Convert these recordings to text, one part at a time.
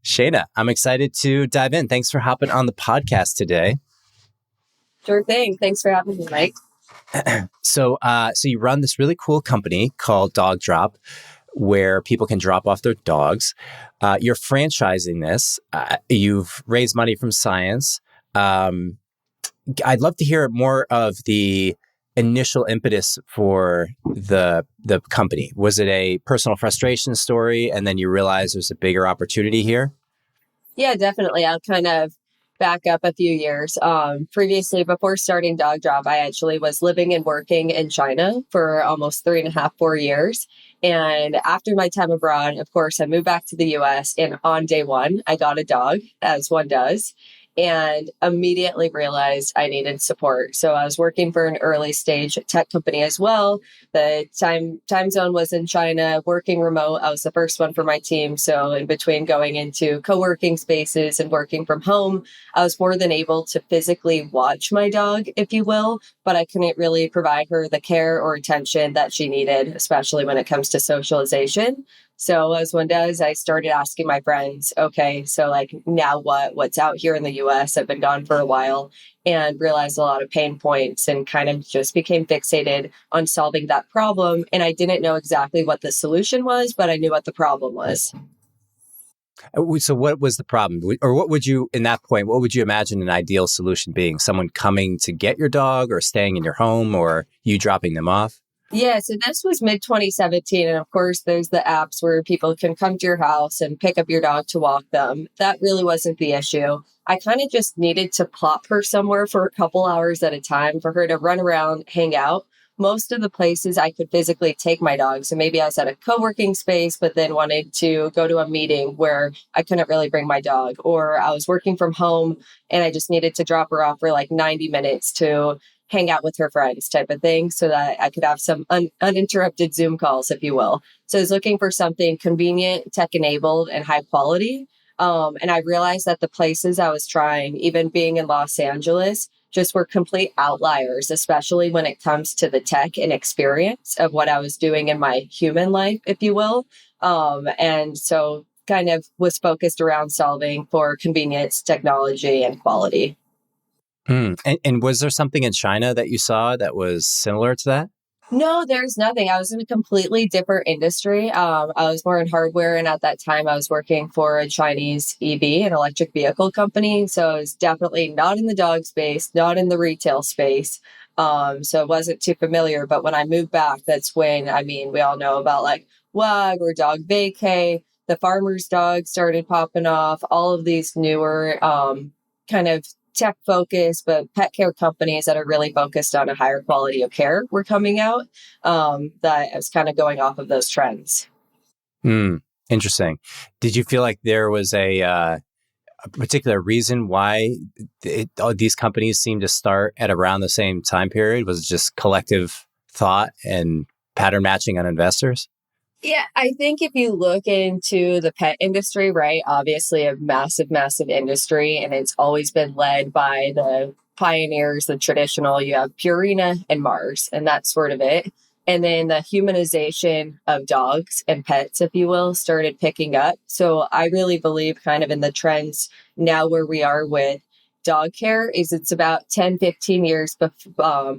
Shaina, I'm excited to dive in. Thanks for hopping on the podcast today. Sure thing. Thanks for having me, Mike. So you run this really cool company called Dogdrop, where people can drop off their dogs. You're franchising this. You've raised money from science. I'd love to hear more of the initial impetus for the company. Was it a personal frustration story, and then you realized there's a bigger opportunity here? Yeah, definitely. I'll kind of back up a few years. Previously, before starting Dogdrop, I actually was living and working in China for almost 3.5, 4 years. And after my time abroad, of course, I moved back to the US. And on day one, I got a dog, as one does, and immediately realized I needed support. So I was working for an early stage tech company as well. The time zone was in China, working remote. I was the first one for my team. So in between going into co-working spaces and working from home, I was more than able to physically watch my dog, if you will, but I couldn't really provide her the care or attention that she needed, especially when it comes to socialization. So as one does, I started asking my friends, okay, so like now what's out here in the US? I've been gone for a while and realized a lot of pain points and kind of just became fixated on solving that problem. And I didn't know exactly what the solution was, but I knew what the problem was. So what was the problem? Or what would you, in that point, what would you imagine an ideal solution being? Someone coming to get your dog or staying in your home or you dropping them off? Yeah, so this was mid 2017. And of course, there's the apps where people can come to your house and pick up your dog to walk them. That really wasn't the issue. I kind of just needed to plop her somewhere for a couple hours at a time for her to run around, hang out. Most of the places I could physically take my dog. So maybe I was at a co working space, but then wanted to go to a meeting where I couldn't really bring my dog, or I was working from home and I just needed to drop her off for like 90 minutes to hang out with her friends type of thing so that I could have some uninterrupted Zoom calls, if you will. So I was looking for something convenient, tech enabled, and high quality. And I realized that the places I was trying, even being in Los Angeles, just were complete outliers, especially when it comes to the tech and experience of what I was doing in my human life, if you will. And so kind of was focused around solving for convenience, technology, and quality. And was there something in China that you saw that was similar to that? No, there's nothing. I was in a completely different industry. I was more in hardware, and at that time, I was working for a Chinese EV, an electric vehicle company. So I was definitely not in the dog space, not in the retail space. So it wasn't too familiar. But when I moved back, that's when, I mean, we all know about like WAG or dog vacay. The farmer's dog started popping off. All of these newer kind of tech focused, but pet care companies that are really focused on a higher quality of care were coming out. That I was kind of going off of those trends. Interesting. Did you feel like there was a particular reason why all these companies seem to start at around the same time period? Was it just collective thought and pattern matching on investors? Yeah, I think if you look into the pet industry, right, obviously a massive, massive industry, and it's always been led by the pioneers, the traditional, you have Purina and Mars, and that's sort of it. And then the humanization of dogs and pets, if you will, started picking up. So I really believe kind of in the trends now where we are with dog care is it's about 10, 15 years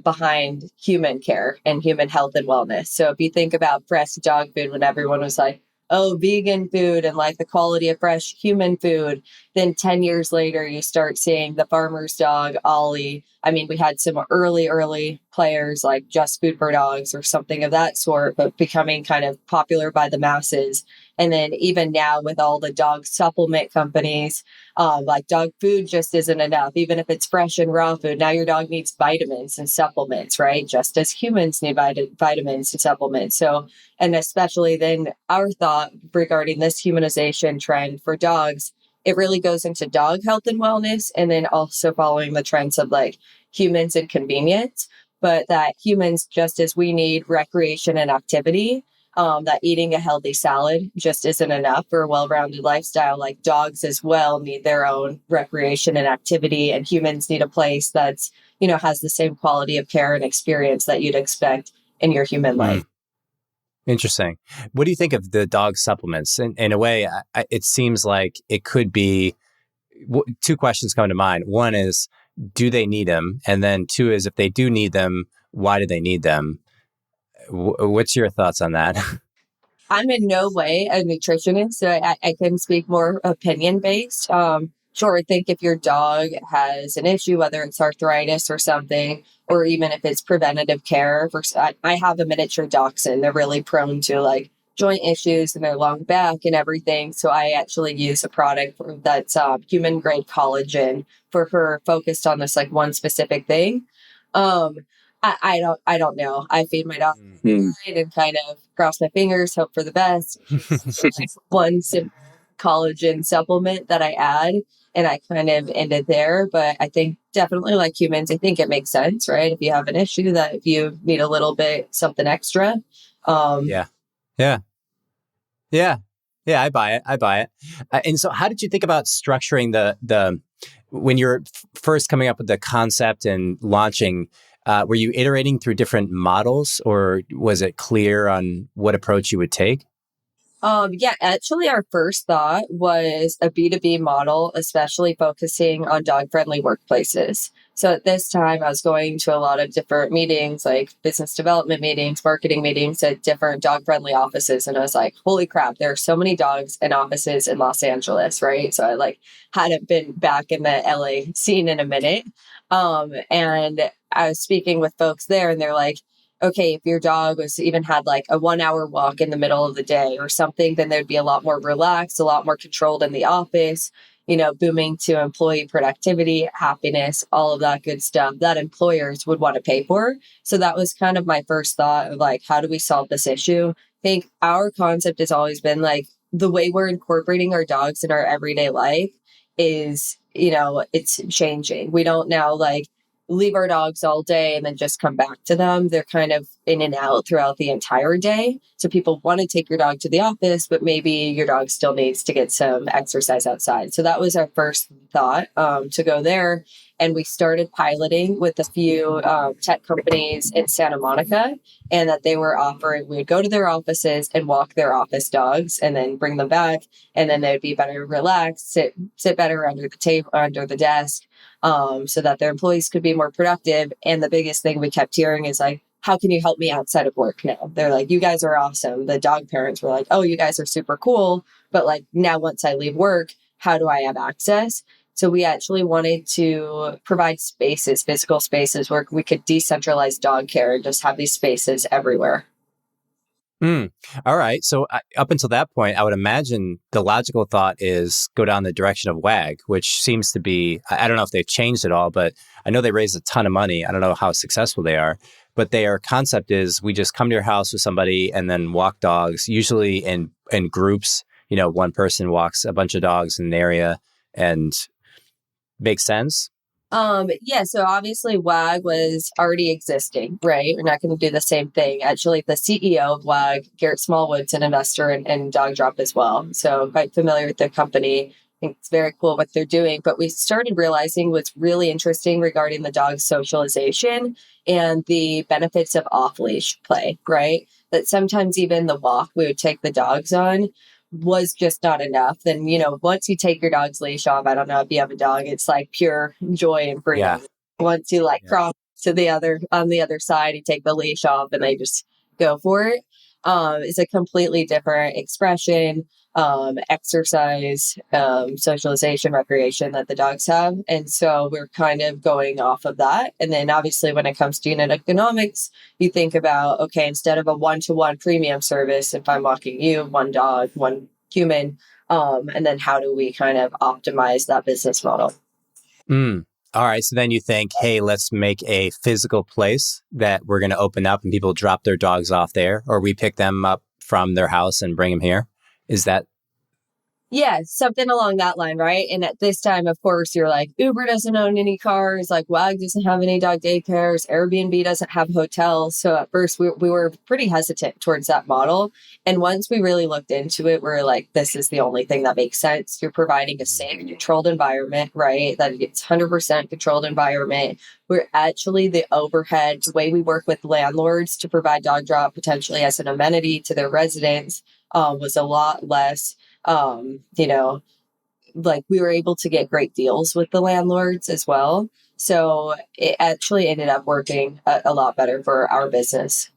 behind human care and human health and wellness. So if you think about fresh dog food, when everyone was like, oh, vegan food and like the quality of fresh human food, then 10 years later, you start seeing the farmer's dog, Ollie. I mean, we had some early players like Just Food for Dogs or something of that sort, but becoming kind of popular by the masses. And then even now with all the dog supplement companies, like dog food just isn't enough. Even if it's fresh and raw food, now your dog needs vitamins and supplements, right? Just as humans need vitamins and supplements. So, and especially then our thought regarding this humanization trend for dogs, it really goes into dog health and wellness, and then also following the trends of like humans and convenience, but that humans, just as we need recreation and activity, that eating a healthy salad just isn't enough for a well-rounded lifestyle. Like dogs as well need their own recreation and activity, and humans need a place that's, has the same quality of care and experience that you'd expect in your human life. Interesting. What do you think of the dog supplements? In a way, it seems like it could be two questions come to mind. One is, do they need them? And then two is, if they do need them, why do they need them? What's your thoughts on that? I'm in no way a nutritionist, so I can speak more opinion based. Sure, I think if your dog has an issue, whether it's arthritis or something, or even if it's preventative care, I have a miniature dachshund. They're really prone to like joint issues and their long back and everything. So I actually use a product that's human grade collagen for her, focused on this like one specific thing. Um, I don't know. I feed my dog and kind of cross my fingers, hope for the best. One simple collagen supplement that I add, and I kind of ended there. But I think definitely, like humans, I think it makes sense, right? If you have an issue, that if you need a little bit something extra. Yeah. Yeah. Yeah. Yeah. I buy it. I buy it. And so how did you think about structuring the when you're first coming up with the concept and launching, were you iterating through different models, or was it clear on what approach you would take? Yeah, actually, our first thought was a B2B model, especially focusing on dog friendly workplaces. So at this time, I was going to a lot of different meetings, like business development meetings, marketing meetings at different dog friendly offices. And I was like, holy crap, there are so many dogs in offices in Los Angeles, right? So I like hadn't been back in the LA scene in a minute. And I was speaking with folks there, and they're like, okay, if your dog was even had like a 1 hour walk in the middle of the day or something, then they'd be a lot more relaxed, a lot more controlled in the office, booming to employee productivity, happiness, all of that good stuff that employers would want to pay for. So that was kind of my first thought of like, how do we solve this issue? I think our concept has always been like the way we're incorporating our dogs in our everyday life is, it's changing. We don't now like leave our dogs all day and then just come back to them. They're kind of in and out throughout the entire day. So people want to take your dog to the office, but maybe your dog still needs to get some exercise outside. So that was our first thought, to go there. And we started piloting with a few tech companies in Santa Monica, and that they were offering, we would go to their offices and walk their office dogs and then bring them back. And then they'd be better relaxed, sit better under the table, under the desk, so that their employees could be more productive. And the biggest thing we kept hearing is like, how can you help me outside of work now? They're like, you guys are awesome. The dog parents were like, oh, you guys are super cool. But like now, once I leave work, how do I have access? So we actually wanted to provide spaces, physical spaces where we could decentralize dog care and just have these spaces everywhere. All right. So up until that point, I would imagine the logical thought is go down the direction of WAG, which seems to be, I don't know if they've changed it all, but I know they raised a ton of money. I don't know how successful they are, but their concept is we just come to your house with somebody and then walk dogs, usually in groups. One person walks a bunch of dogs in an area, and makes sense. Yeah, so obviously WAG was already existing, right? We're not going to do the same thing. Actually, the CEO of WAG, Garrett Smallwood's an investor in Dogdrop as well. So quite familiar with the company. I think it's very cool what they're doing. But we started realizing what's really interesting regarding the dog's socialization and the benefits of off-leash play, right? That sometimes even the walk we would take the dogs on was just not enough. Then, once you take your dog's leash off, I don't know if you have a dog, it's like pure joy and freedom. Yeah. Once you cross to on the other side, you take the leash off and they just go for it. It's a completely different expression, exercise, socialization, recreation that the dogs have. And so we're kind of going off of that. And then obviously when it comes to unit economics, you think about, okay, instead of a one-to-one premium service, if I'm walking you, one dog, one human, and then how do we kind of optimize that business model? All right. So then you think, hey, let's make a physical place that we're going to open up and people drop their dogs off there, or we pick them up from their house and bring them here. Is that? Yeah, something along that line, right? And at this time, of course, you're like, Uber doesn't own any cars, like WAG doesn't have any dog daycares, Airbnb doesn't have hotels. So at first, we were pretty hesitant towards that model. And once we really looked into it, we are like, this is the only thing that makes sense. You're providing a safe, controlled environment, right? That it's 100% controlled environment. We're actually the overhead, the way we work with landlords to provide Dogdrop potentially as an amenity to their residents was a lot less you know, like we were able to get great deals with the landlords as well. So it actually ended up working a lot better for our business.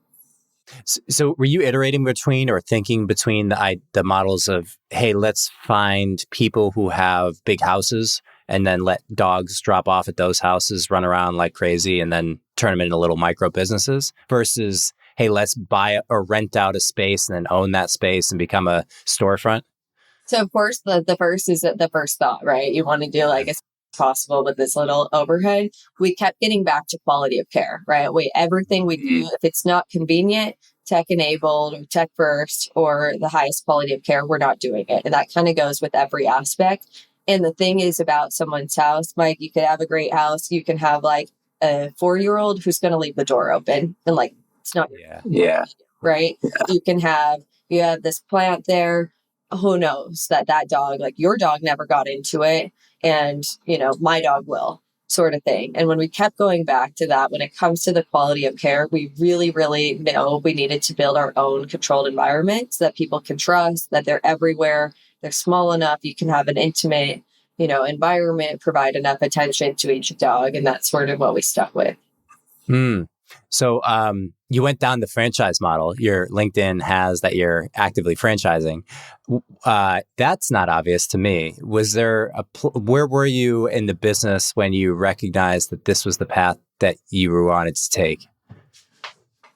So were you iterating between or thinking between the models of, hey, let's find people who have big houses and then let dogs drop off at those houses, run around like crazy, and then turn them into little micro businesses versus, hey, let's buy or rent out a space and then own that space and become a storefront? So of course the first is the first thought, right? You want to do like as possible with this little overhead. We kept getting back to quality of care, right? Everything we do, if it's not convenient, tech enabled or tech first or the highest quality of care, we're not doing it. And that kind of goes with every aspect. And the thing is about someone's house, Mike, you could have a great house. You can have like a 4-year-old who's going to leave the door open and like, it's not, yeah, right? You have this plant there, who knows that dog, like your dog never got into it and my dog will, sort of thing. And when we kept going back to that, when it comes to the quality of care, we really really know we needed to build our own controlled environments that people can trust, that they're everywhere, they're small enough, you can have an intimate environment, provide enough attention to each dog, and that's sort of what we stuck with. So you went down the franchise model. Your LinkedIn has that you're actively franchising. That's not obvious to me. Was there where were you in the business when you recognized that this was the path that you wanted to take?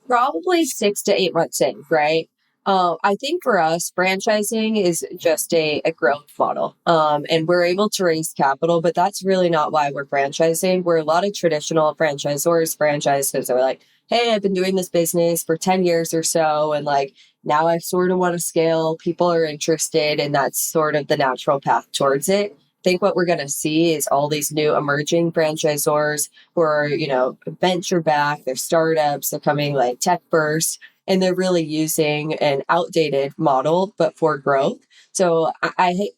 Probably 6 to 8 months in, right? I think for us, franchising is just a growth model. And we're able to raise capital, but that's really not why we're franchising. We're a lot of traditional franchisors franchise because they're like, hey, I've been doing this business for 10 years or so. And like, now I sort of want to scale. People are interested, and that's sort of the natural path towards it. I think what we're going to see is all these new emerging franchisors who are, venture back, they're startups, they're coming like tech first, and they're really using an outdated model, but for growth. So I hate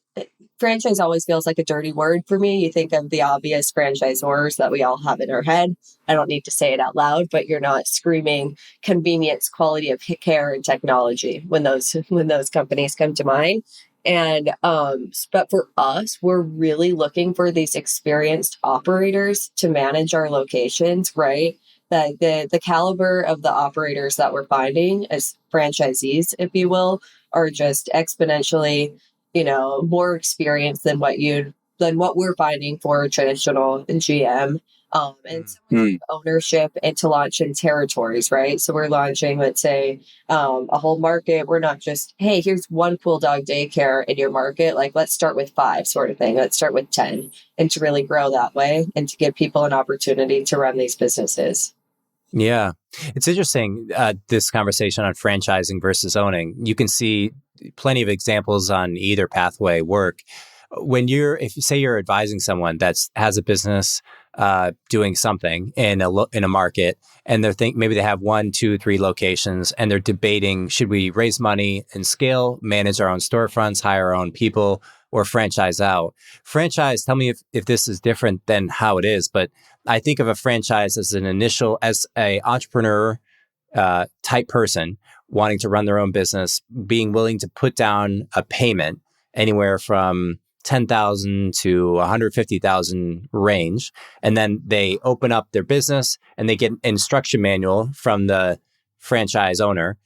franchise always feels like a dirty word for me. You think of the obvious franchisors that we all have in our head. I don't need to say it out loud, but you're not screaming convenience, quality of care, and technology when those companies come to mind. And but for us, we're really looking for these experienced operators to manage our locations, right? That the caliber of the operators that we're finding as franchisees, if you will, are just exponentially more experience than what we're finding for a traditional GM. And so ownership and to launch in territories, right? So we're launching, let's say, a whole market. We're not just, hey, here's one cool dog daycare in your market. Like, let's start with 5 sort of thing. Let's start with 10 and to really grow that way and to give people an opportunity to run these businesses. Yeah. It's interesting, this conversation on franchising versus owning. You can see plenty of examples on either pathway work. If you say you're advising someone that has a business doing something in a market, and maybe they have 1, 2, 3 locations, and they're debating, should we raise money and scale, manage our own storefronts, hire our own people, or franchise out? Franchise, tell me if this is different than how it is, but I think of a franchise as as a entrepreneur type person wanting to run their own business, being willing to put down a payment anywhere from 10,000 to 150,000 range. And then they open up their business and they get an instruction manual from the franchise owner,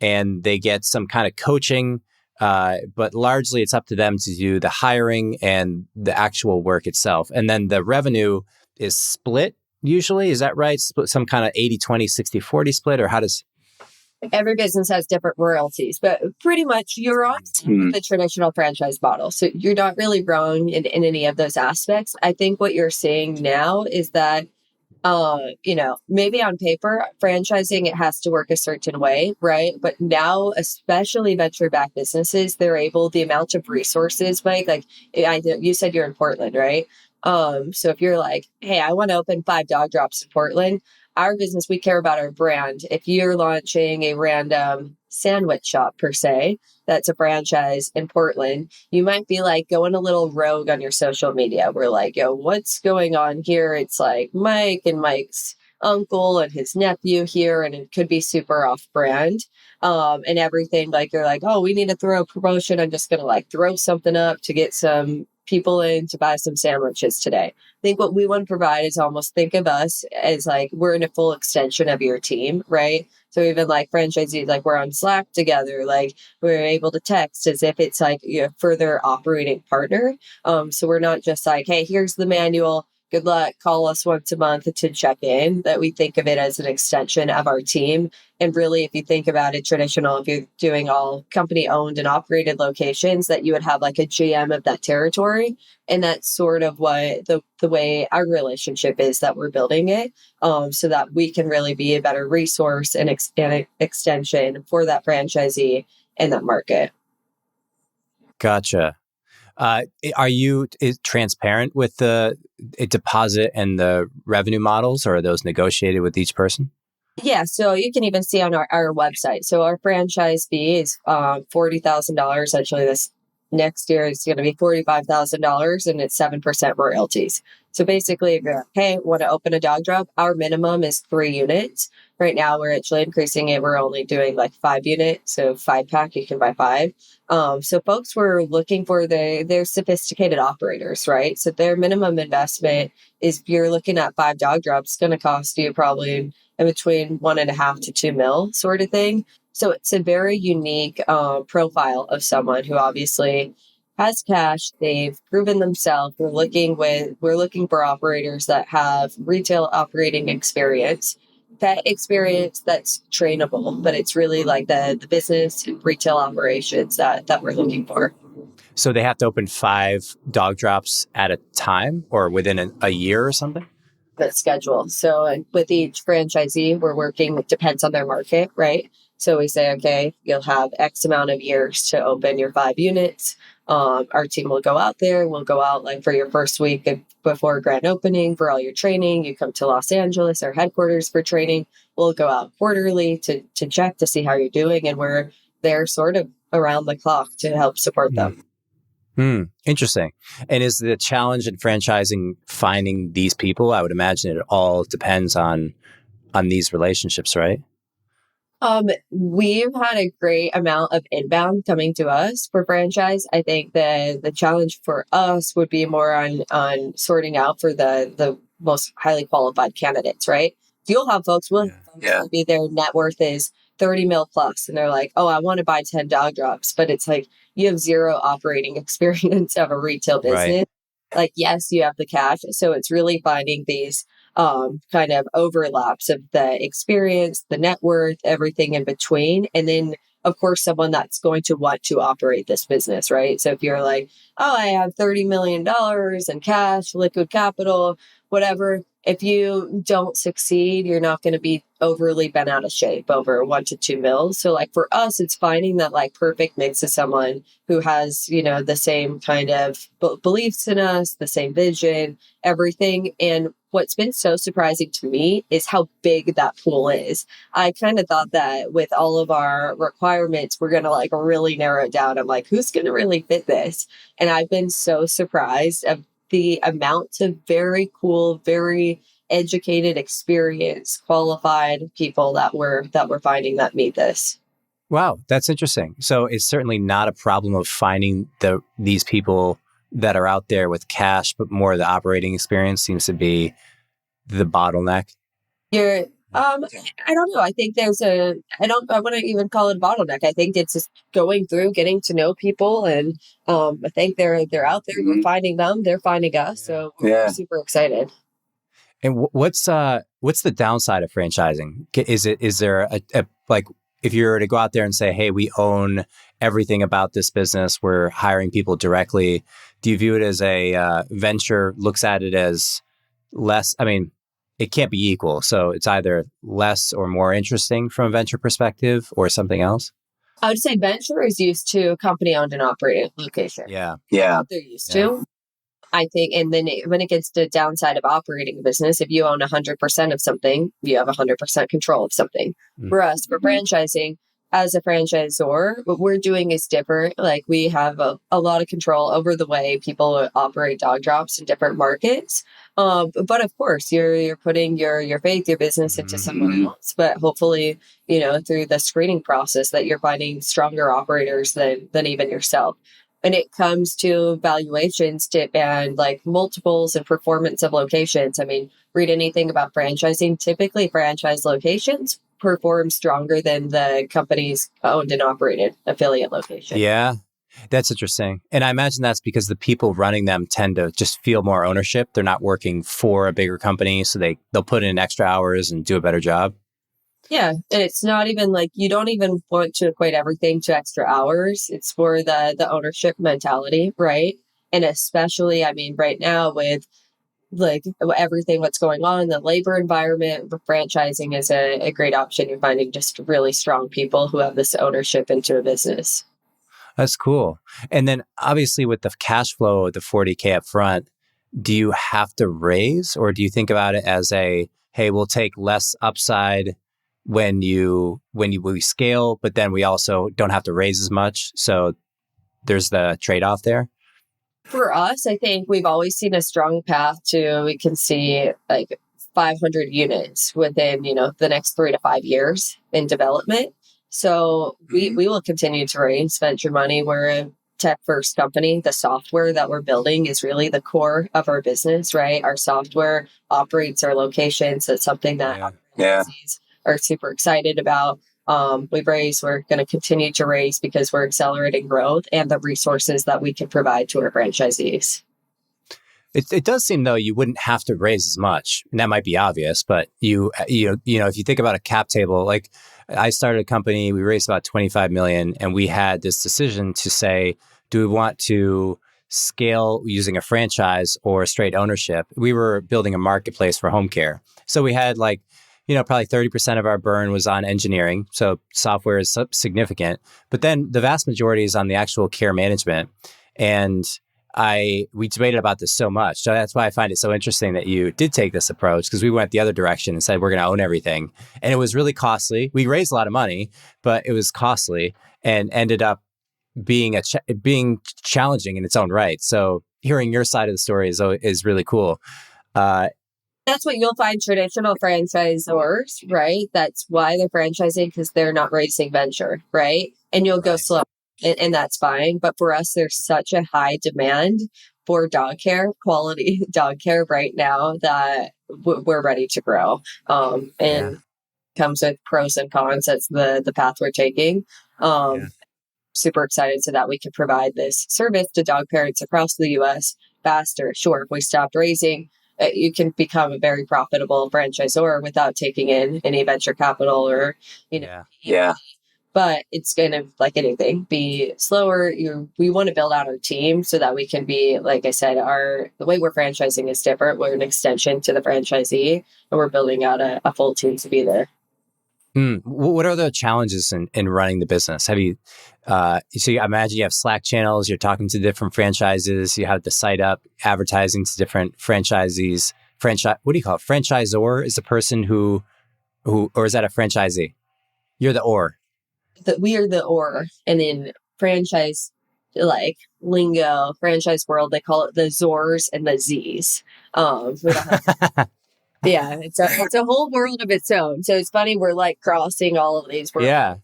and they get some kind of coaching. But largely it's up to them to do the hiring and the actual work itself. And then the revenue is split usually. Is that right? Some kind of 80-20, 60-40 split, or how does... Every business has different royalties, but pretty much you're on the traditional franchise model. So you're not really wrong in any of those aspects. I think what you're seeing now is that Maybe on paper, franchising, it has to work a certain way, right? But now, especially venture-backed businesses, the amount of resources, Mike, like you said you're in Portland, right? So if you're like, hey, I want to open 5 dog drops in Portland, our business, we care about our brand. If you're launching a random sandwich shop per se, that's a franchise in Portland, you might be like going a little rogue on your social media. We're like, yo, what's going on here? It's like Mike and Mike's uncle and his nephew here, and it could be super off brand. And everything like you're like, oh, we need to throw a promotion. I'm just gonna like throw something up to get some people in to buy some sandwiches today. I think what we want to provide is almost think of us as like we're in a full extension of your team, right? So even like franchisees, like we're on Slack together, like we're able to text as if it's like a further operating partner. So we're not just like, hey, here's the manual. Good luck. Call us once a month to check in. That we think of it as an extension of our team. And really, if you think about it, traditional, if you're doing all company owned and operated locations, that you would have like a GM of that territory. And that's sort of what the way our relationship is that we're building it, so that we can really be a better resource and an extension for that franchisee in that market. Gotcha. Are you transparent with the deposit and the revenue models, or are those negotiated with each person? Yeah, so you can even see on our website. So our franchise fee is $40,000. Actually, this next year is going to be $45,000, and it's 7% royalties. So basically, if you're like, hey, want to open a dog drop, our minimum is 3 units. Right now, we're actually increasing it. We're only doing like 5 units, so 5 pack. You can buy 5. So folks were looking for they're sophisticated operators, right? So their minimum investment is if you're looking at 5 dog drops, going to cost you probably in between 1.5 to 2 mil sort of thing. So it's a very unique profile of someone who obviously has cash. They've proven themselves. We're looking for operators that have retail operating experience, pet experience that's trainable, but it's really like the business and retail operations that we're looking for. So they have to open 5 dog drops at a time, or within a year or something? The schedule. So with each franchisee, we're working, it depends on their market, right? So we say, okay, you'll have X amount of years to open your 5 units. Our team will go out there. We'll go out like for your first week before grand opening for all your training. You come to Los Angeles, our headquarters for training. We'll go out quarterly to check to see how you're doing. And we're there sort of around the clock to help support them. Interesting. And is the challenge in franchising finding these people? I would imagine it all depends on these relationships, right? We've had a great amount of inbound coming to us for franchise. I think the challenge for us would be more on sorting out for the most highly qualified candidates, right? You'll have folks will be their net worth is 30 mil plus, and they're like, oh, I want to buy 10 dog drops, but it's like you have zero operating experience of a retail business. Right. Like, yes, you have the cash. So it's really finding these kind of overlaps of the experience, the net worth, everything in between. And then, of course, someone that's going to want to operate this business, right? So if you're like, oh, I have $30 million in cash, liquid capital, whatever. If you don't succeed, you're not going to be overly bent out of shape over 1 to 2 mils. So like for us, it's finding that like perfect mix of someone who has, the same kind of beliefs in us, the same vision, everything. And what's been so surprising to me is how big that pool is. I kind of thought that with all of our requirements, we're going to like really narrow it down. I'm like, who's going to really fit this? And I've been so surprised of the amount of very cool, very educated, experienced, qualified people that we're finding that meet this. Wow, that's interesting. So it's certainly not a problem of finding these people that are out there with cash, but more the operating experience seems to be the bottleneck. I don't know. I think I wouldn't even call it a bottleneck. I think it's just going through, getting to know people. And I think they're out there. We're finding them. They're finding us. So we're super excited. And what's the downside of franchising? Is there a like, if you were to go out there and say, hey, we own everything about this business, we're hiring people directly, do you view it as a venture, looks at it as less? I mean, it can't be equal. So it's either less or more interesting from a venture perspective or something else. I would say venture is used to company owned and operated location. Yeah. Yeah. They're used to. I think, and then when it gets to the downside of operating a business, if you own 100% of something, you have 100% control of something. For us, for franchising, as a franchisor, what we're doing is different. Like we have a lot of control over the way people operate dog drops in different markets. But of course, you're putting your faith, your business into someone else. But hopefully, through the screening process, that you're finding stronger operators than even yourself. When it comes to valuations and like multiples and performance of locations, I mean, read anything about franchising. Typically, franchise locations perform stronger than the company's owned and operated affiliate location. Yeah, that's interesting. And I imagine that's because the people running them tend to just feel more ownership. They're not working for a bigger company, so they'll put in extra hours and do a better job. Yeah. And it's not even like you don't even want to equate everything to extra hours. It's for the ownership mentality, right? And especially, I mean, right now with like everything what's going on in the labor environment, franchising is a great option. You're finding just really strong people who have this ownership into a business. That's cool. And then obviously with the cash flow, the 40K up front, do you have to raise, or do you think about it as hey, we'll take less upside when we scale, but then we also don't have to raise as much. So there's the trade-off there. For us, I think we've always seen a strong path to, we can see like 500 units within, the next 3 to 5 years in development. So we will continue to raise venture money. We're a tech first company. The software that we're building is really the core of our business, right? Our software operates our locations. So it's something that are super excited about. We're going to continue to raise because we're accelerating growth and the resources that we can provide to our franchisees. It does seem though you wouldn't have to raise as much, and that might be obvious, but if you think about a cap table, like I started a company, we raised about 25 million, and we had this decision to say, do we want to scale using a franchise or straight ownership? We were building a marketplace for home care, so we had probably 30% of our burn was on engineering. So software is significant, but then the vast majority is on the actual care management. And we debated about this so much. So that's why I find it so interesting that you did take this approach, because we went the other direction and said, we're going to own everything. And it was really costly. We raised a lot of money, but it was costly and ended up being being challenging in its own right. So hearing your side of the story is really cool. That's what you'll find traditional franchisors, right? That's why they're franchising, because they're not raising venture, right? And you'll go slow, and that's fine. But for us, there's such a high demand for dog care, quality dog care right now, that we're ready to grow. And comes with pros and cons. That's the path we're taking. Super excited so that we can provide this service to dog parents across the U.S. faster. Sure, if we stopped raising, you can become a very profitable franchisor without taking in any venture capital or, but it's going to, like anything, be slower. We want to build out our team so that we can be, like I said, the way we're franchising is different. We're an extension to the franchisee, and we're building out a full team to be there. What are the challenges in running the business? Have you, so I imagine you have Slack channels, you're talking to different franchises, you have the site up, advertising to different franchisees. What do you call it? Franchisor is a person who, or is that a franchisee? You're the or. We are the or, and in franchise, like lingo, franchise world, they call it the Zors and the Zs. Yeah, it's a whole world of its own. So it's funny, we're like crossing all of these worlds. Yeah.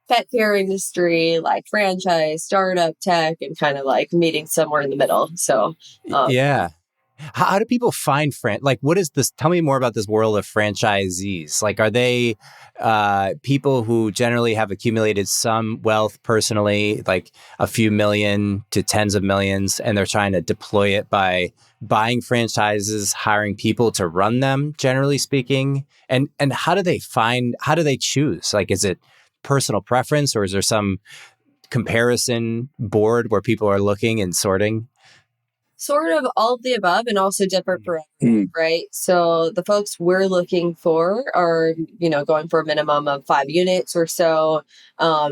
Pet care industry, like franchise, startup, tech, and kind of like meeting somewhere in the middle. So How do people find what is this? Tell me more about this world of franchisees. Like, are they people who generally have accumulated some wealth personally, like a few million to tens of millions, and they're trying to deploy it by buying franchises, hiring people to run them, generally speaking? And how do they choose? Like, is it personal preference, or is there some comparison board where people are looking and sorting? Sort of all of the above and also different for everyone, right? So the folks we're looking for are, going for a minimum of 5 units or so.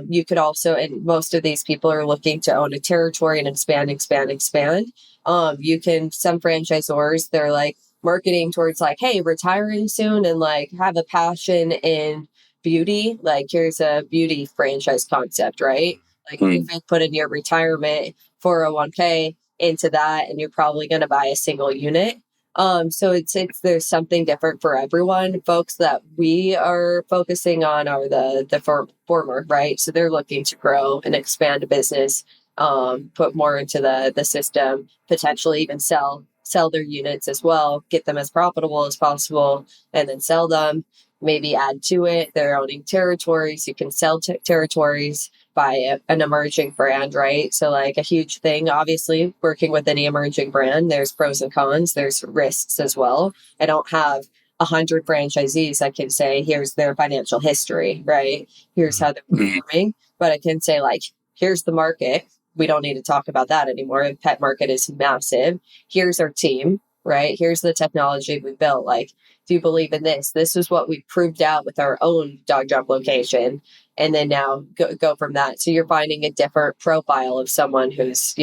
You could also, and most of these people are looking to own a territory and expand, expand, expand. Some franchisors, they're like marketing towards like, hey, retiring soon and like have a passion in beauty. Like here's a beauty franchise concept, right? Like you can put in your retirement 401k into that and you're probably going to buy a single unit. So it's there's something different for everyone. Folks that we are focusing on are the former, right? So they're looking to grow and expand a business, put more into the system, potentially even sell their units as well, get them as profitable as possible, and then sell them. Maybe add to it. They're owning territories. You can sell territories by an emerging brand, right? So, like a huge thing, obviously, working with any emerging brand, there's pros and cons, there's risks as well. I don't have 100 franchisees. I can say, here's their financial history, right? Here's how they're performing. But I can say, like, here's the market. We don't need to talk about that anymore. The pet market is massive. Here's our team, right? Here's the technology we built. Like, do you believe in this? This is what we proved out with our own Dogdrop location. And then now go from that. So you're finding a different profile of someone who's,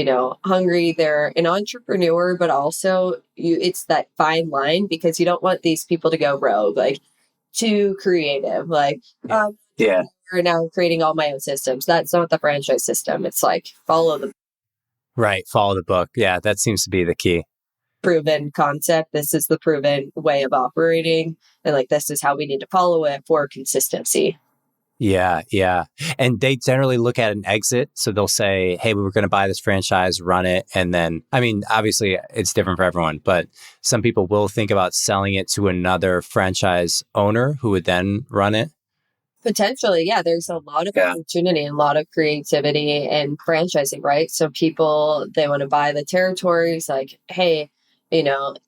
hungry. They're an entrepreneur, but also it's that fine line because you don't want these people to go rogue, like too creative. Like, we're now creating all my own systems. That's not the franchise system. It's like follow the Right. Follow the book. Yeah, that seems to be the key. proven concept. This is the proven way of operating. And like, this is how we need to follow it for consistency. Yeah, yeah. And they generally look at an exit. So they'll say, hey, we were going to buy this franchise, run it. And then, I mean, obviously it's different for everyone, but some people will think about selling it to another franchise owner who would then run it. Potentially, yeah, there's a lot of opportunity and a lot of creativity in franchising, right? So people, they want to buy the territories like, hey,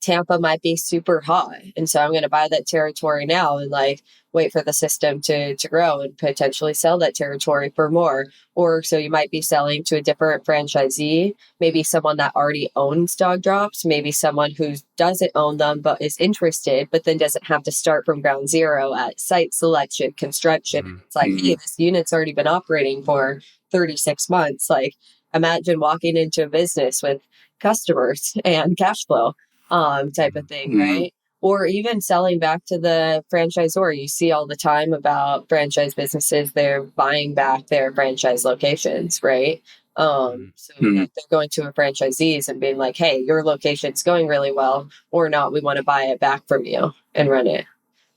Tampa might be super hot. And so I'm going to buy that territory now and like wait for the system to grow and potentially sell that territory for more. Or so you might be selling to a different franchisee, maybe someone that already owns dog drops, maybe someone who doesn't own them but is interested, but then doesn't have to start from ground zero at site selection, construction. It's like, hey, this unit's already been operating for 36 months. Like, imagine walking into a business with customers and cash flow type of thing, right? Or even selling back to the franchisor. You see all the time about franchise businesses, they're buying back their franchise locations, right? So they're going to a franchisees and being like, hey, your location's going really well or not. We want to buy it back from you and run it.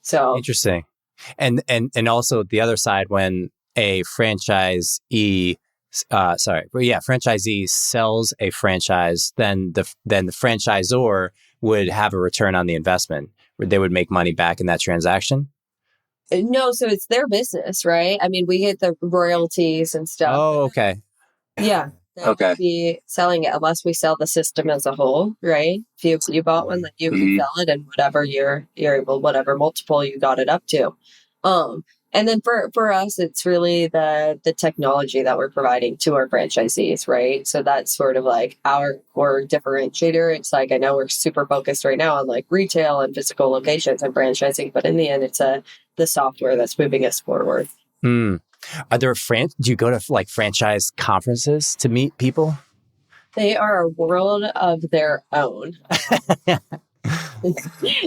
So interesting. And also the other side, when a franchisee franchisee sells a franchise, then the franchisor would have a return on the investment. They would make money back in that transaction. no, so it's their business, right? I mean, we get the royalties and stuff. Oh, okay. Yeah. Okay. Be selling it unless we sell the system as a whole, right? If you bought one, then you can sell it and whatever you're able, whatever multiple you got it up to. And then for us, it's really the technology that we're providing to our franchisees, right? So that's sort of like our core differentiator. It's like, I know we're super focused right now on like retail and physical locations and franchising, but in the end, it's the software that's moving us forward. Are there do you go to like franchise conferences to meet people? They are a world of their own.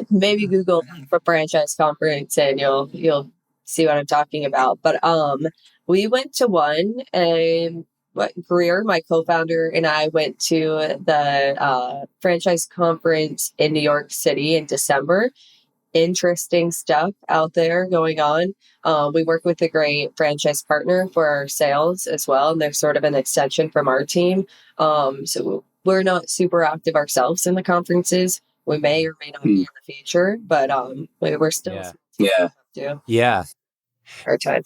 Maybe Google for franchise conference and you'll see what I'm talking about. But we went to one and Greer, my co-founder, and I went to the franchise conference in New York City in December. Interesting stuff out there going on. We work with a great franchise partner for our sales as well, and they're sort of an extension from our team. So we're not super active ourselves in the conferences. We may or may not be in the future, but we're still yeah. Our time.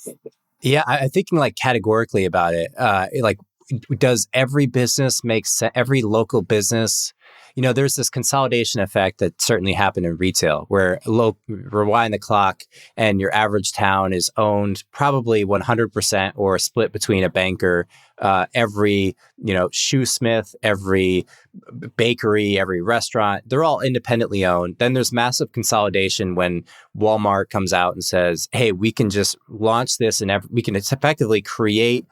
Yeah, I'm thinking like categorically about it. Like, does every business make sense? Every local business There's this consolidation effect that certainly happened in retail where rewind the clock and your average town is owned probably 100% or split between a banker, every, shoesmith, every bakery, every restaurant, they're all independently owned. Then there's massive consolidation when Walmart comes out and says, hey, we can just launch this and we can effectively create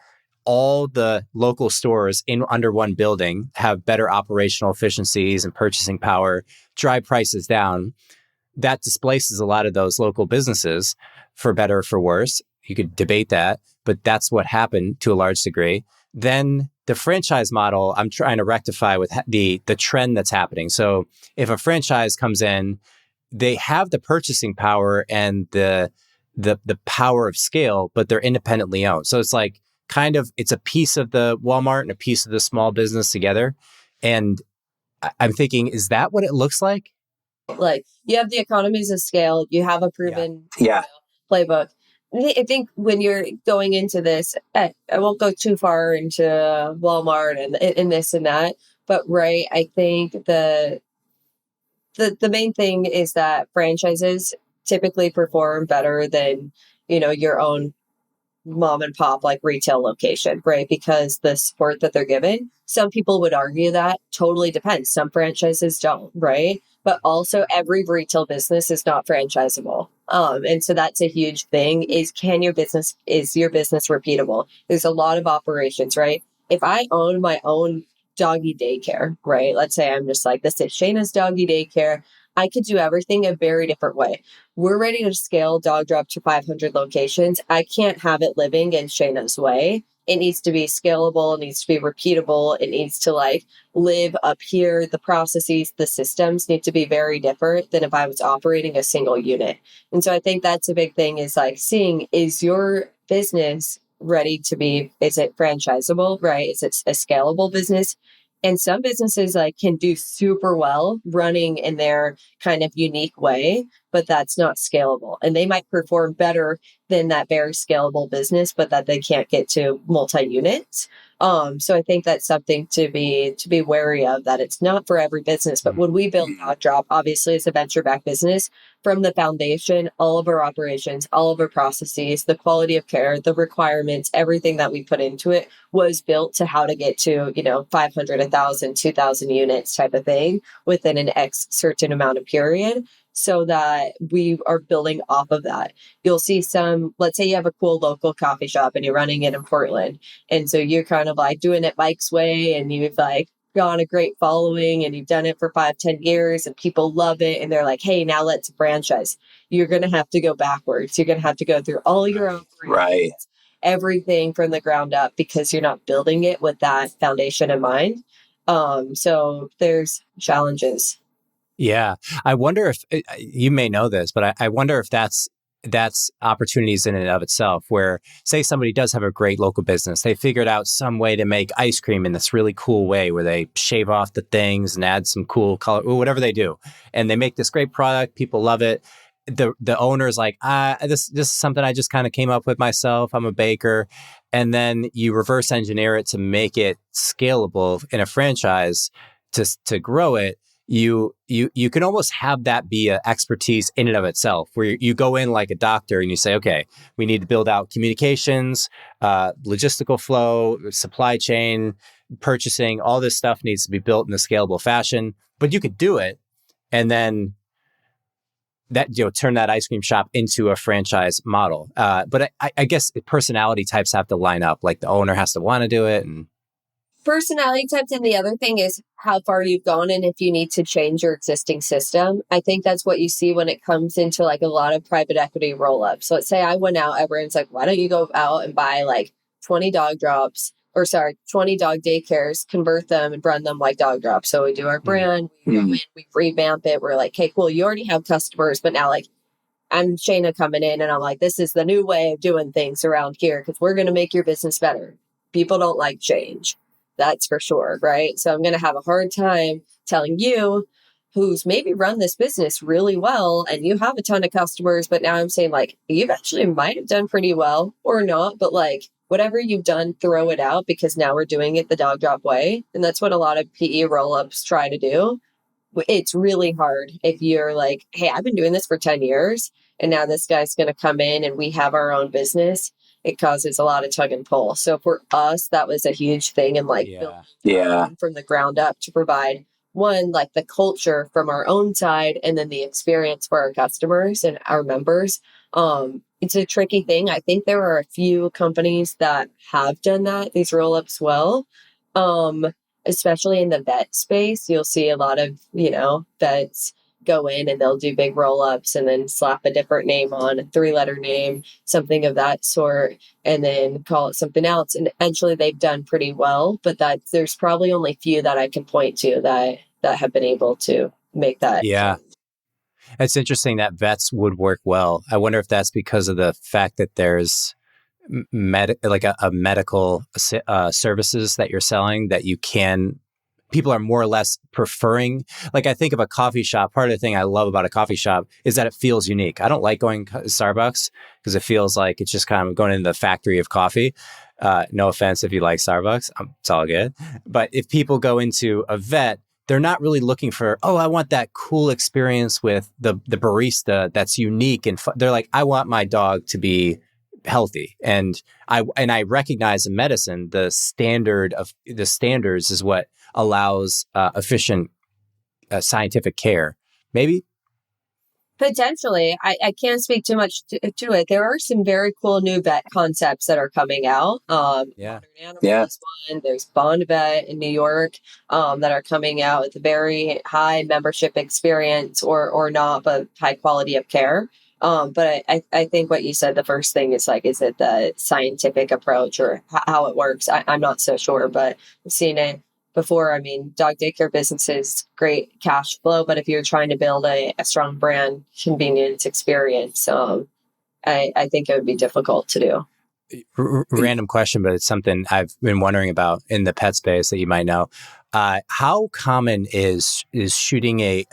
all the local stores in under one building, have better operational efficiencies and purchasing power, drive prices down. That displaces a lot of those local businesses, for better or for worse. You could debate that, but that's what happened to a large degree. Then the franchise model, I'm trying to rectify with the trend that's happening. So if a franchise comes in, they have the purchasing power and the power of scale, but they're independently owned. So it's like it's a piece of the Walmart and a piece of the small business together. And I'm thinking, is that what it looks like? Like you have the economies of scale, you have a proven playbook. I think when you're going into this, I won't go too far into Walmart and this and that, but right, I think the main thing is that franchises typically perform better than your own mom and pop like retail location, right? Because the support that they're given, some people would argue that totally depends. Some franchises don't, right? But also every retail business is not franchisable. And so that's a huge thing is is your business repeatable? There's a lot of operations, right? If I own my own doggy daycare, right? Let's say I'm just like, this is Shaina's doggy daycare. I could do everything a very different way. We're ready to scale Dogdrop to 500 locations. I can't have it living in Shaina's way. It needs to be scalable. It needs to be repeatable. It needs to live up here. The processes, the systems need to be very different than if I was operating a single unit. And so I think that's a big thing is seeing, is your business ready to be, is it franchisable, right? Is it a scalable business? And some businesses can do super well running in their kind of unique way, but that's not scalable. And they might perform better than that very scalable business, but that they can't get to multi-units. So I think that's something to be wary of, that it's not for every business. But when we built Dogdrop, obviously it's a venture-backed business. From the foundation, all of our operations, all of our processes, the quality of care, the requirements, everything that we put into it was built to how to get to, 500, 1,000, 2,000 units type of thing within an X certain amount of period, so that we are building off of that. You'll see let's say you have a cool local coffee shop and you're running it in Portland. And so you're kind of doing it Mike's way, and you've gone a great following and you've done it for 5-10 years and people love it. And they're like, hey, now let's franchise. You're going to have to go backwards. You're going to have to go through all your own everything from the ground up, because you're not building it with that foundation in mind. So there's challenges. Yeah. I wonder if you may know this, but I wonder if that's opportunities in and of itself, where say somebody does have a great local business. They figured out some way to make ice cream in this really cool way where they shave off the things and add some cool color, or whatever they do. And they make this great product. People love it. The owner's like, this is something I just kind of came up with myself. I'm a baker. And then you reverse engineer it to make it scalable in a franchise to grow it. You can almost have that be an expertise in and of itself, where you go in like a doctor and you say, okay, we need to build out communications, logistical flow, supply chain, purchasing, all this stuff needs to be built in a scalable fashion, but you could do it. And then that, turn that ice cream shop into a franchise model. But I guess personality types have to line up, like the owner has to want to do it. And personality types. And the other thing is how far you've gone and if you need to change your existing system. I think that's what you see when it comes into a lot of private equity roll-ups. So let's say I went out, everyone's like, why don't you go out and buy 20 20 dog daycares, convert them and run them like Dogdrop. So we do our brand, we revamp it. We're like, hey, cool, you already have customers, but now I'm Shaina coming in and I'm like, this is the new way of doing things around here because we're going to make your business better. People don't like change. That's for sure, right? So I'm going to have a hard time telling you, who's maybe run this business really well and you have a ton of customers, but now I'm saying you've actually might have done pretty well or not, but whatever you've done, throw it out because now we're doing it the Dogdrop way. And that's what a lot of PE roll-ups try to do. it's really hard if you're like, hey, I've been doing this for 10 years and now this guy's going to come in and we have our own business. It causes a lot of tug and pull. So for us, that was a huge thing. And like, building from the ground up to provide one, like the culture from our own side, and then the experience for our customers and our members. It's a tricky thing. I think there are a few companies that have done that, these roll ups well. Especially in the vet space, you'll see a lot of, vets go in and they'll do big roll ups and then slap a different name on, a 3-letter name, something of that sort, and then call it something else. And eventually they've done pretty well, but that there's probably only few that I can point to that have been able to make that. Yeah. It's interesting that vets would work well. I wonder if that's because of the fact that there's a medical services that you're selling that people are more or less preferring. Like I think of a coffee shop. Part of the thing I love about a coffee shop is that it feels unique. I don't like going to Starbucks because it feels like it's just kind of going into the factory of coffee. No offense if you like Starbucks, it's all good. But if people go into a vet, they're not really looking for, I want that cool experience with the barista that's unique. And they're like, I want my dog to be healthy. And I recognize in medicine, the standards is what allows efficient scientific care. Maybe? Potentially. I can't speak too much to it. There are some very cool new vet concepts that are coming out. Modern Animal is one. There's Bond Vet in New York that are coming out with a very high membership experience or not, but high quality of care. But I think what you said, the first thing is like, is it the scientific approach or how it works? I'm not so sure, but I've seen it before. I mean, dog daycare business is great cash flow, but if you're trying to build a strong brand convenience experience, I think it would be difficult to do. Random question, but it's something I've been wondering about in the pet space that you might know. How common is shooting a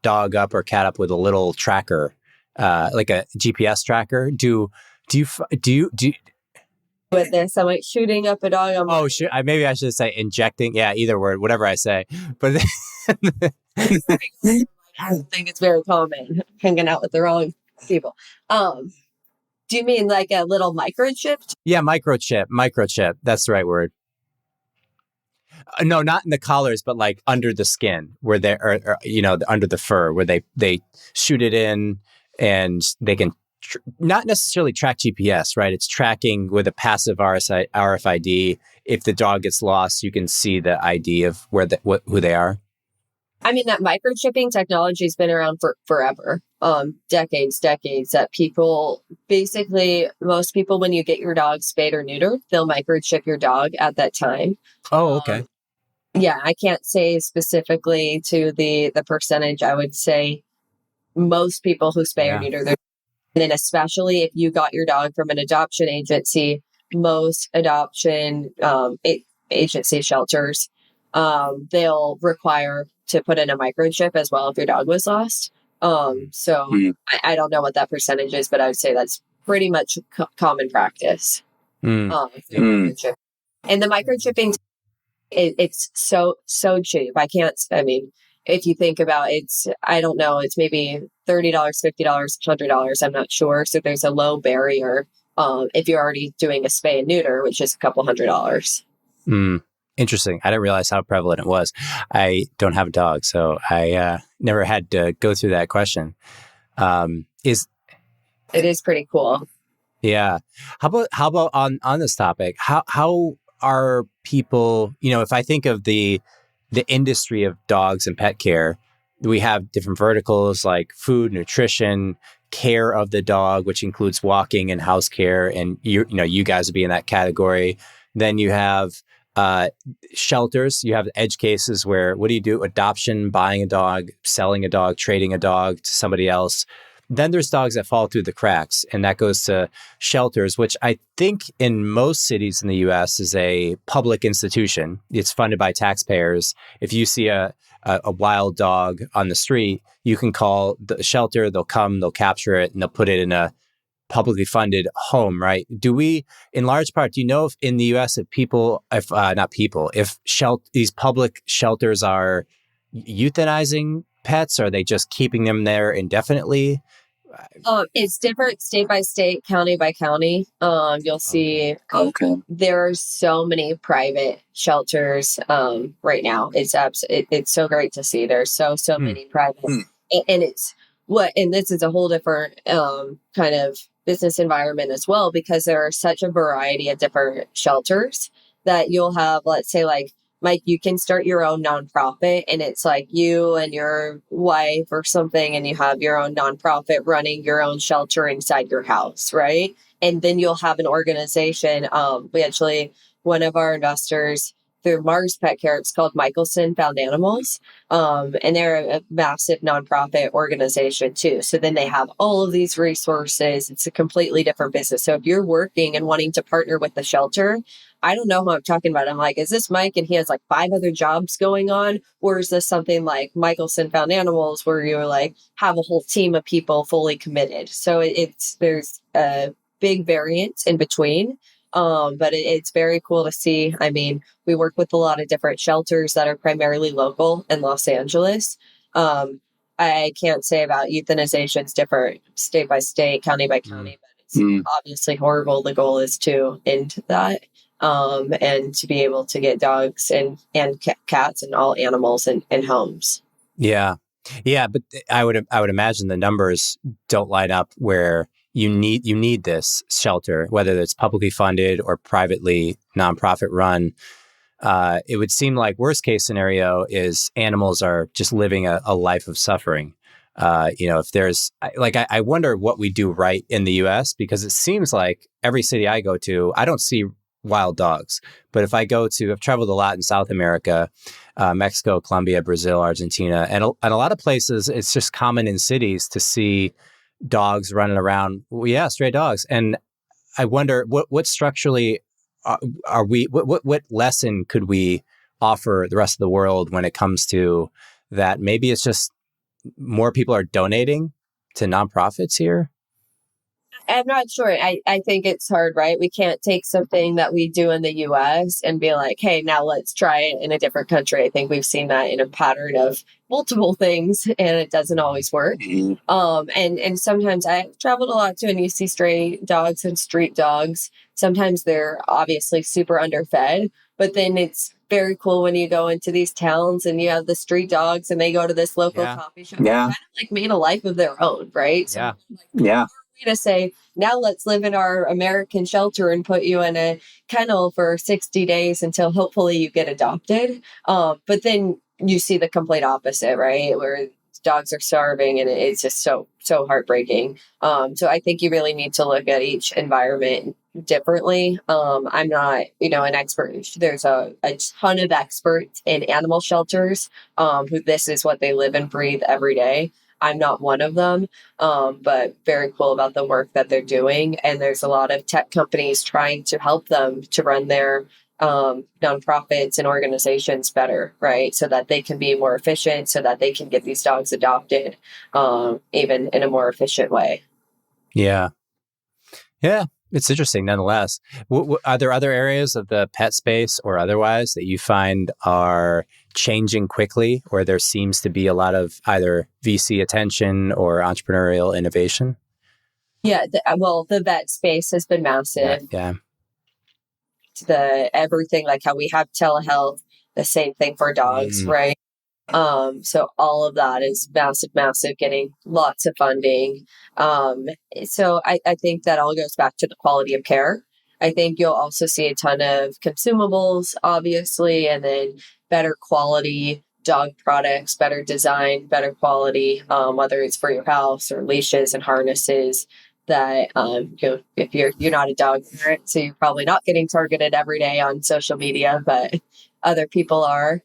dog up or cat up with a little tracker, like a GPS tracker? Do you with this? I'm like shooting up a dog. Maybe I should say injecting. Yeah, either word, whatever I say. But I think it's very common hanging out with the wrong people. Do you mean like a little microchip? Yeah, microchip. That's the right word. No, not in the collars, but like under the skin, where they are, under the fur, where they shoot it in, and they can not necessarily track GPS, right? It's tracking with a passive RFID. If the dog gets lost, you can see the ID of who they are. I mean, that microchipping technology has been around for forever, decades, that people, basically, most people, when you get your dog spayed or neutered, they'll microchip your dog at that time. Oh, okay. Yeah, I can't say specifically to the percentage. I would say most people who spay or neuter, and then especially if you got your dog from an adoption agency, most adoption agency shelters, they'll require to put in a microchip as well if your dog was lost. I don't know what that percentage is, but I would say that's pretty much common practice. And the microchipping, it's so cheap. If you think about it, I don't know, it's maybe $30, $50, $100. I'm not sure. So there's a low barrier if you're already doing a spay and neuter, which is a couple $100. Interesting. I didn't realize how prevalent it was. I don't have a dog, so I never had to go through that question. It is pretty cool. Yeah. How about on this topic? How are people? If I think of the industry of dogs and pet care, we have different verticals like food, nutrition, care of the dog, which includes walking and house care, and you guys would be in that category. Then you have shelters. You have edge cases where what do you do? Adoption, buying a dog, selling a dog, trading a dog to somebody else. Then there's dogs that fall through the cracks, and that goes to shelters, which I think in most cities in the U.S. is a public institution. It's funded by taxpayers. If you see a wild dog on the street, you can call the shelter. They'll come, they'll capture it, and they'll put it in a publicly funded home, right? Do we, in large part, do you know if in the U.S. if these public shelters are euthanizing pets? Are they just keeping them there indefinitely? It's different state by state, county by county. You'll see there are so many private shelters right now. It's so great to see. There's so many private, and and this is a whole different kind of business environment as well, because there are such a variety of different shelters that you'll have. Let's say like Mike, you can start your own nonprofit, and it's like you and your wife or something, and you have your own nonprofit running your own shelter inside your house, right? And then you'll have an organization. We actually, one of our investors through Mars Pet Care, it's called Michelson Found Animals. And they're a massive nonprofit organization too. So then they have all of these resources. It's a completely different business. So if you're working and wanting to partner with the shelter, I don't know who I'm talking about. I'm like, is this Mike and he has like 5 other jobs going on? Or is this something like Michelson Found Animals where you're like have a whole team of people fully committed? So there's a big variance in between. But it's very cool to see. I mean, we work with a lot of different shelters that are primarily local in Los Angeles. I can't say about euthanization. It's different state by state, county by county, but it's obviously horrible. The goal is to end that. And to be able to get dogs and cats and all animals in homes. Yeah. Yeah. But I would imagine the numbers don't line up where you need this shelter, whether it's publicly funded or privately nonprofit run. It would seem like worst case scenario is animals are just living a life of suffering. If there's I wonder what we do right in the US, because it seems like every city I go to, I don't see wild dogs. But if I've traveled a lot in South America, Mexico, Colombia, Brazil, Argentina, and a lot of places, it's just common in cities to see dogs running around. Well, yeah, stray dogs. And I wonder what structurally what lesson could we offer the rest of the world when it comes to that? Maybe it's just more people are donating to nonprofits here. I'm not sure. I think it's hard, right? We can't take something that we do in the US and be like, hey, now let's try it in a different country. I think we've seen that in a pattern of multiple things, and it doesn't always work. And sometimes I've traveled a lot too, and you see stray dogs and street dogs. Sometimes they're obviously super underfed, but then it's very cool when you go into these towns and you have the street dogs and they go to this local coffee shop. Yeah. Kind of like made a life of their own, right? So to say, now let's live in our American shelter and put you in a kennel for 60 days until hopefully you get adopted. But then you see the complete opposite, right? Where dogs are starving, and it's just so heartbreaking. So I think you really need to look at each environment differently. I'm not, an expert. There's a ton of experts in animal shelters who this is what they live and breathe every day. I'm not one of them, but very cool about the work that they're doing. And there's a lot of tech companies trying to help them to run their nonprofits and organizations better, right? So that they can be more efficient, so that they can get these dogs adopted, even in a more efficient way. Yeah. Yeah. It's interesting nonetheless. Are there other areas of the pet space or otherwise that you find are changing quickly, or there seems to be a lot of either VC attention or entrepreneurial innovation? Yeah. The vet space has been massive. Yeah. Everything, like how we have telehealth, the same thing for dogs, right? So all of that is massive, getting lots of funding. So I think that all goes back to the quality of care. I think you'll also see a ton of consumables, obviously, and then better quality dog products, better design, better quality, whether it's for your house or leashes and harnesses. That if you're not a dog parent, so you're probably not getting targeted every day on social media, but other people are.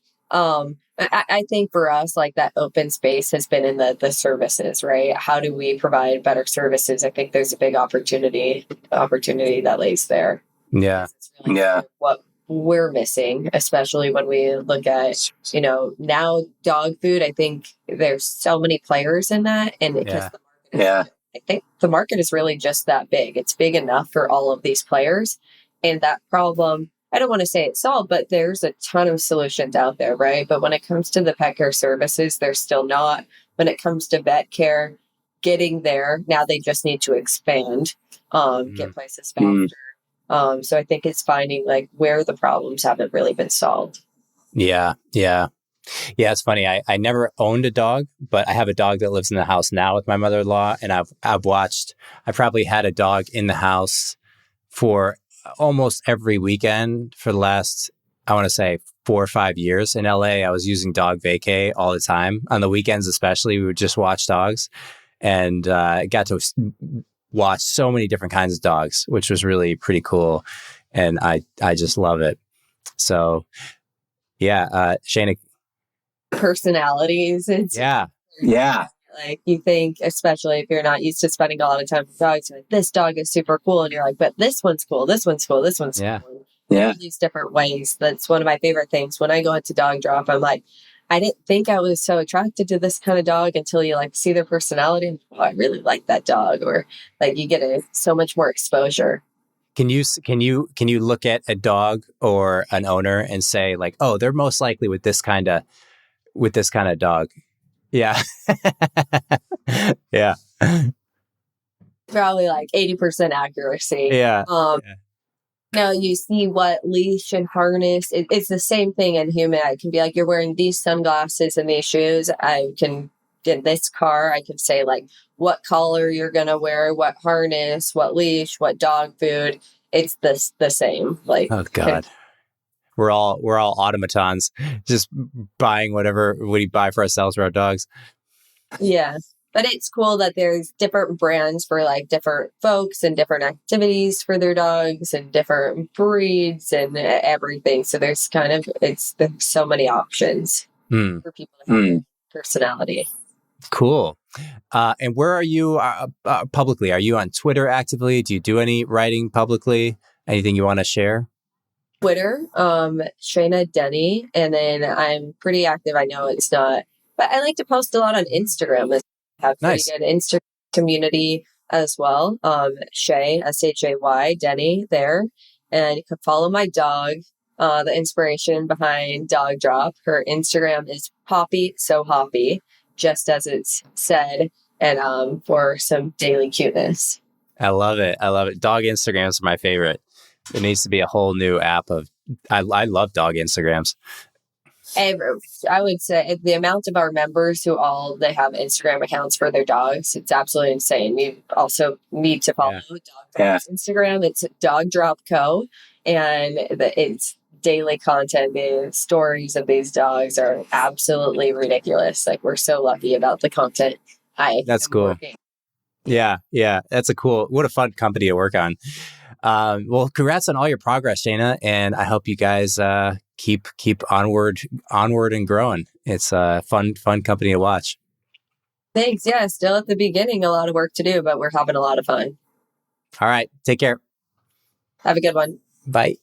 I think for us, like that open space has been in the services, right? How do we provide better services? I think there's a big opportunity that lays there. Yeah. Really what we're missing, especially when we look at, now dog food. I think there's so many players in that. And because I think the market is really just that big. It's big enough for all of these players. And that problem I don't want to say it's solved, but there's a ton of solutions out there, right? But when it comes to the pet care services, they're still not. When it comes to vet care, getting there, now they just need to expand, get places faster. So I think it's finding like where the problems haven't really been solved. Yeah. Yeah. Yeah. It's funny. I never owned a dog, but I have a dog that lives in the house now with my mother-in-law. And I probably had a dog in the house for almost every weekend for the last, I want to say 4 or 5 years in LA. I was using dog vacay all the time. On the weekends, especially, we would just watch dogs and got to watch so many different kinds of dogs, which was really pretty cool. And I just love it. So yeah, Shaina. Personalities. Yeah. Like you think, especially if you're not used to spending a lot of time with dogs, you're like, this dog is super cool. And you're like, but this one's cool. This one's cool. This one's cool. All these different ways. That's one of my favorite things. When I go into Dogdrop, I'm like, I didn't think I was so attracted to this kind of dog until you like see their personality. And oh, I really like that dog. Or like you get so much more exposure. Can you look at a dog or an owner and say like, oh, they're most likely with this kind of dog? Yeah. Yeah. Probably like 80% accuracy. Yeah. Now you see what leash and harness. It's the same thing in human. I can be like, you're wearing these sunglasses and these shoes. I can, in this car, I can say like what collar you're going to wear, what harness, what leash, what dog food. It's the same. Like, oh God. We're all automatons, just buying whatever we buy for ourselves for our dogs. Yeah. But it's cool that there's different brands for like different folks and different activities for their dogs and different breeds and everything. So there's there's so many options for people to have personality. Cool. And where are you publicly? Are you on Twitter actively? Do you do any writing publicly? Anything you want to share? Twitter, Shaina Denny, and then I'm pretty active. I know it's not, but I like to post a lot on Instagram. I have pretty good Instagram community as well. Shay, SHAY, Denny there, and you can follow my dog. The inspiration behind Dogdrop. Her Instagram is Poppy So Hoppy, just as it's said, and for some daily cuteness. I love it. Dog Instagrams are my favorite. There needs to be a whole new app of. I love dog Instagrams. I would say the amount of our members who they have Instagram accounts for their dogs, it's absolutely insane. You also need to follow Dogdrop's Instagram. It's Dogdrop Co. And it's daily content. The stories of these dogs are absolutely ridiculous. Like we're so lucky about the content. That's cool. Working. Yeah. That's what a fun company to work on. Well, congrats on all your progress, Shaina, and I hope you guys keep onward and growing. It's a fun company to watch. Thanks. Yeah, still at the beginning, a lot of work to do, but we're having a lot of fun. All right, take care. Have a good one. Bye.